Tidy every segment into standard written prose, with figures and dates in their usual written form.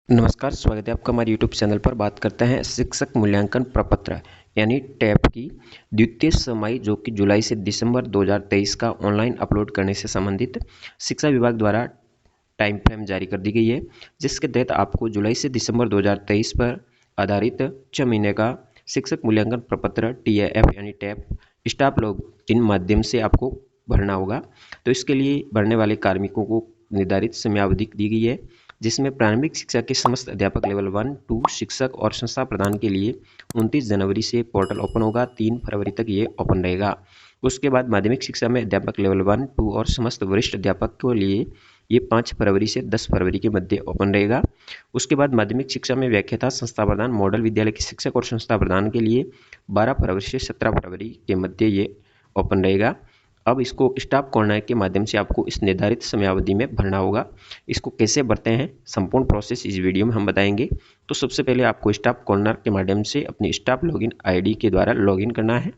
नमस्कार, स्वागत है आपका हमारे यूट्यूब चैनल पर। बात करते हैं शिक्षक मूल्यांकन प्रपत्र यानी टैप की द्वितीय समाई जो कि जुलाई से दिसंबर 2023 का ऑनलाइन अपलोड करने से संबंधित शिक्षा विभाग द्वारा टाइम फ्रेम जारी कर दी गई है, जिसके तहत आपको जुलाई से दिसंबर 2023 पर आधारित 6 महीने का शिक्षक मूल्यांकन प्रपत्र TAF यानी टैप स्टाफ लॉगिन माध्यम से आपको भरना होगा। तो इसके लिए भरने वाले कार्मिकों को निर्धारित समयावधि दी गई है, जिसमें प्रारंभिक शिक्षा के समस्त अध्यापक लेवल 1, 2 शिक्षक और संस्था प्रदान के लिए 29 जनवरी से पोर्टल ओपन होगा। 3 फरवरी तक ये ओपन रहेगा। उसके बाद माध्यमिक शिक्षा में अध्यापक लेवल 1, 2 और समस्त वरिष्ठ अध्यापक के लिए ये 5 फरवरी से 10 फरवरी के मध्य ओपन रहेगा। उसके बाद माध्यमिक शिक्षा में व्याख्याता संस्था प्रदान मॉडल विद्यालय के शिक्षक और संस्था प्रदान के लिए 12 फरवरी से 17 फरवरी के मध्य ये ओपन रहेगा। अब इसको स्टाफ कॉर्नर के माध्यम से आपको इस निर्धारित समयावधि में भरना होगा। इसको कैसे भरते हैं, संपूर्ण प्रोसेस इस वीडियो में हम बताएंगे। तो सबसे पहले आपको स्टाफ कॉर्नर के माध्यम से अपनी स्टाफ लॉगिन आईडी के द्वारा लॉगिन करना है।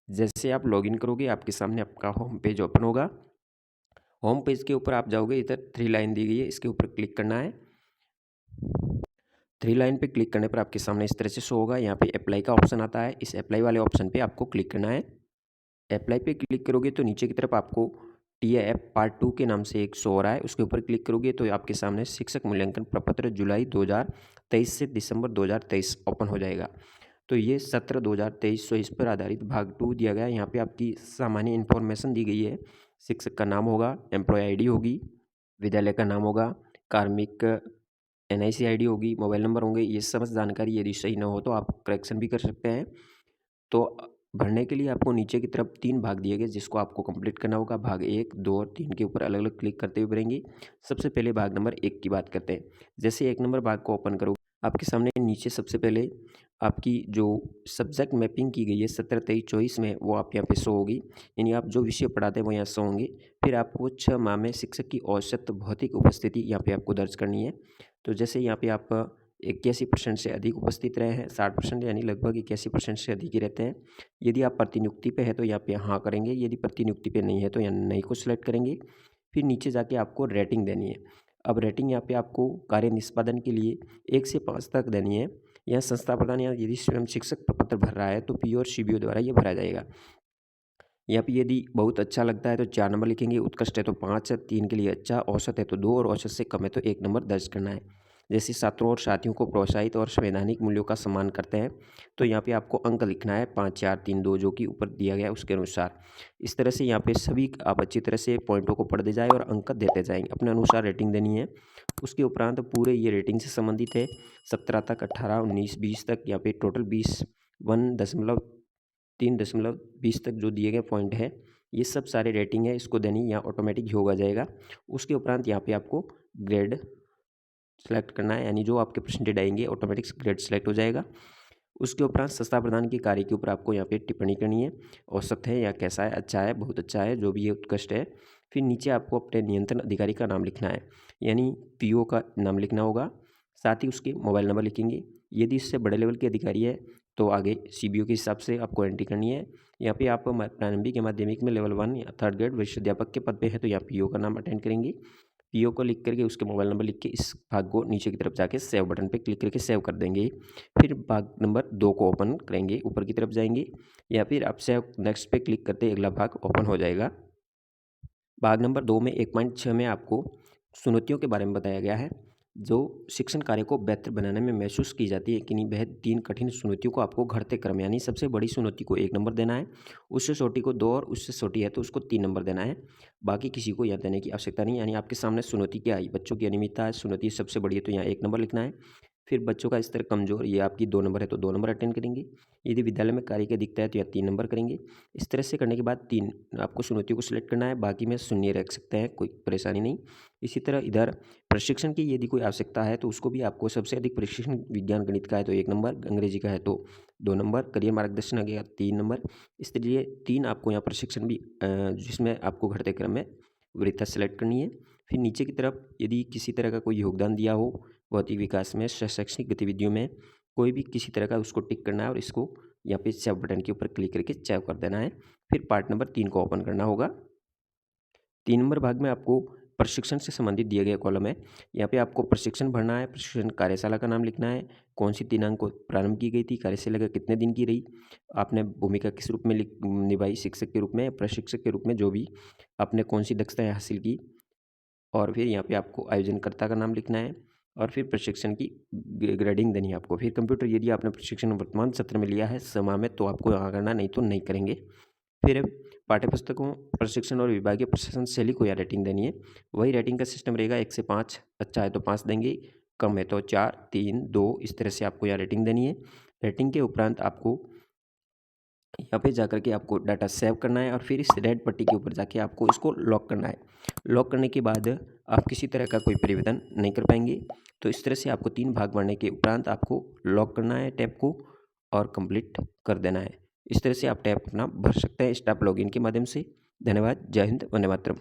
जैसे आप लॉगिन करोगे आपके सामने आपका होम पेज ओपन होगा। होम पेज के ऊपर आप जाओगे, इधर 3 लाइन दी गई है, इसके ऊपर क्लिक करना है। 3 लाइन पे क्लिक करने पर आपके सामने इस तरह से शो होगा। यहाँ पे अप्लाई का ऑप्शन आता है, इस अप्लाई वाले ऑप्शन पे आपको क्लिक करना है। अप्लाई पे क्लिक करोगे तो नीचे की तरफ आपको TAF पार्ट 2 के नाम से एक शो हो रहा है, उसके ऊपर क्लिक करोगे तो आपके सामने शिक्षक मूल्यांकन प्रपत्र जुलाई 2023 से दिसंबर 2023 ओपन हो जाएगा। तो ये सत्र 2023 इस पर आधारित भाग 2 दिया गया है। यहाँ पे आपकी सामान्य इन्फॉर्मेशन दी गई है। शिक्षक का नाम होगा, एम्प्लॉय ID होगी, विद्यालय का नाम होगा, कार्मिक NIC ID होगी, मोबाइल नंबर होंगे। ये समस्त जानकारी यदि सही ना हो तो आप करेक्शन भी कर सकते हैं। तो भरने के लिए आपको नीचे की तरफ 3 भाग दिए गए, जिसको आपको कंप्लीट करना होगा। भाग 1, 2 और 3 के ऊपर अलग अलग क्लिक करते हुए भरेंगे। सबसे पहले भाग नंबर 1 की बात करते हैं। जैसे 1 नंबर भाग को ओपन करोगे, आपके सामने नीचे सबसे पहले आपकी जो सब्जेक्ट मैपिंग की गई है 17, 23, 24 में, वो आप यहाँ पे शो होगी। यानी आप जो विषय पढ़ाते हैं वो यहाँ शो होंगे। फिर आपको 6 माह में शिक्षक की औसत भौतिक उपस्थिति यहाँ पे आपको दर्ज करनी है। तो जैसे यहाँ पे आप 81% से अधिक उपस्थित रहे हैं, 60% यानी लगभग 81% से अधिक ही रहते हैं। यदि आप प्रतिनियुक्ति पे है तो यहाँ पे हाँ करेंगे, यदि प्रतिनियुक्ति पे नहीं है तो यहाँ नहीं को सिलेक्ट करेंगे। फिर नीचे जाके आपको रेटिंग देनी है। अब रेटिंग यहाँ पे आपको कार्य निष्पादन के लिए 1 से 5 तक देनी है। यह संस्था प्रदान या यदि स्वयं शिक्षक प्रपत्र भर रहा है तो PO और CBO द्वारा ये भरा जाएगा। यहाँ पे यदि बहुत अच्छा लगता है तो 4 नंबर लिखेंगे, उत्कृष्ट है तो 5, 3 के लिए अच्छा, औसत है तो 2 और औसत से कम है तो 1 नंबर दर्ज करना है। जैसे छात्रों और साथियों को प्रोत्साहित और संवैधानिक मूल्यों का सम्मान करते हैं तो यहाँ पे आपको अंक लिखना है 5, 4, 3, 2 जो कि ऊपर दिया गया है उसके अनुसार। इस तरह से यहाँ पे सभी आप अच्छी तरह से पॉइंटों को पढ़ते जाए और अंक देते जाएंगे, अपने अनुसार रेटिंग देनी है। उसके उपरांत पूरे ये रेटिंग से संबंधित है 17 तक, 18, 19, 20 तक, यहाँ पे टोटल 3.20 तक जो दिए गए पॉइंट है, ये सब सारे रेटिंग है, इसको देनी यहाँ ऑटोमेटिक ही होगा जाएगा। उसके उपरांत यहाँ पे आपको ग्रेड सेलेक्ट करना है, यानी जो आपके परसेंटेज आएंगे ऑटोमेटिक ग्रेड सेलेक्ट हो जाएगा। उसके उपरांत संस्था प्रदान के कार्य के ऊपर आपको यहाँ पे टिप्पणी करनी है, औसत है या कैसा है, अच्छा है, बहुत अच्छा है, जो भी है उत्कृष्ट है। फिर नीचे आपको अपने नियंत्रण अधिकारी का नाम लिखना है, यानी PO का नाम लिखना होगा, साथ ही उसके मोबाइल नंबर लिखेंगे। यदि इससे बड़े लेवल के अधिकारी है तो आगे CBO के हिसाब से आपको एंट्री करनी है। यहाँ पे आप प्रारंभिक या माध्यमिक में लेवल 1 या 3rd ग्रेड वरिष्ठ अध्यापक के पद पे है तो यहाँ PO का नाम अटेंड करेंगे। PO को लिख करके उसके मोबाइल नंबर लिख के इस भाग को नीचे की तरफ जाके सेव बटन पे क्लिक करके सेव कर देंगे। फिर भाग नंबर 2 को ओपन करेंगे, ऊपर की तरफ जाएंगे या फिर आप सेव नेक्स्ट पे क्लिक करते अगला भाग ओपन हो जाएगा। भाग नंबर 2 में 1.6 में आपको चुनौतियों के बारे में बताया गया है, जो शिक्षण कार्य को बेहतर बनाने में महसूस की जाती है कि नहीं। वह 3 कठिन चुनौतियों को आपको घटते क्रम, यानी सबसे बड़ी चुनौती को 1 नंबर देना है, उससे छोटी को 2 और उससे छोटी है तो उसको 3 नंबर देना है। बाकी किसी को यहाँ देने की आवश्यकता नहीं, यानी आपके सामने चुनौती क्या आई, बच्चों की अनियमितता है, चुनौती सबसे बड़ी है तो यहाँ 1 नंबर लिखना है। फिर बच्चों का स्तर कमजोर, ये आपकी 2 नंबर है तो 2 नंबर अटेंड करेंगे। यदि विद्यालय में कार्य की दिखता है तो यहाँ 3 नंबर करेंगे। इस तरह से करने के बाद 3 आपको चुनौतियों को सिलेक्ट करना है, बाकी में शून्य रख सकते हैं, कोई परेशानी नहीं। इसी तरह इधर प्रशिक्षण की यदि कोई आवश्यकता है तो उसको भी आपको सबसे अधिक प्रशिक्षण विज्ञान गणित का है तो 1 नंबर, अंग्रेजी का है तो 2 नंबर, करियर मार्गदर्शन आ गया 3 नंबर। इस लिए 3 आपको यहाँ प्रशिक्षण भी जिसमें आपको घटते क्रम में वरीयता सेलेक्ट करनी है। फिर नीचे की तरफ यदि किसी तरह का कोई योगदान दिया हो भौतिक विकास में, शैक्षणिक गतिविधियों में, कोई भी किसी तरह का, उसको टिक करना है और इसको यहाँ पे सेव बटन के ऊपर क्लिक करके सेव कर देना है। फिर पार्ट नंबर 3 को ओपन करना होगा। 3 नंबर भाग में आपको प्रशिक्षण से संबंधित दिया गया कॉलम है। यहाँ पे आपको प्रशिक्षण भरना है, प्रशिक्षण कार्यशाला का नाम लिखना है, कौन सी दिनांक को प्रारंभ की गई थी, कार्यशाला कितने दिन की रही, आपने भूमिका किस रूप में निभाई, शिक्षक के रूप में, प्रशिक्षक के रूप में, जो भी आपने कौन सी दक्षताएँ हासिल की। और फिर यहाँ पे आपको आयोजनकर्ता का नाम लिखना है और फिर प्रशिक्षण की ग्रेडिंग देनी है आपको। फिर कंप्यूटर यदि आपने प्रशिक्षण वर्तमान सत्र में लिया है समा में तो आपको यहाँ करना, नहीं तो नहीं करेंगे। फिर पाठ्यपुस्तकों, प्रशिक्षण और विभागीय प्रशासन शैली को यहाँ रेटिंग देनी है। वही रेटिंग का सिस्टम रहेगा 1 से 5, अच्छा है तो 5 देंगे, कम है तो 4, 3, 2, इस तरह से आपको यहाँ रेटिंग देनी है। रेटिंग के उपरांत आपको यहाँ पे जाकर के आपको डाटा सेव करना है और फिर इस रेड पट्टी के ऊपर जाके आपको इसको लॉक करना है। लॉक करने के बाद आप किसी तरह का कोई परिवर्तन नहीं कर पाएंगे। तो इस तरह से आपको 3 भाग भरने के उपरांत आपको लॉक करना है टैब को और कंप्लीट कर देना है। इस तरह से आप टैब अपना भर सकते हैं स्टाफ लॉगिन के माध्यम से। धन्यवाद। जय हिंद, वंदे मातरम।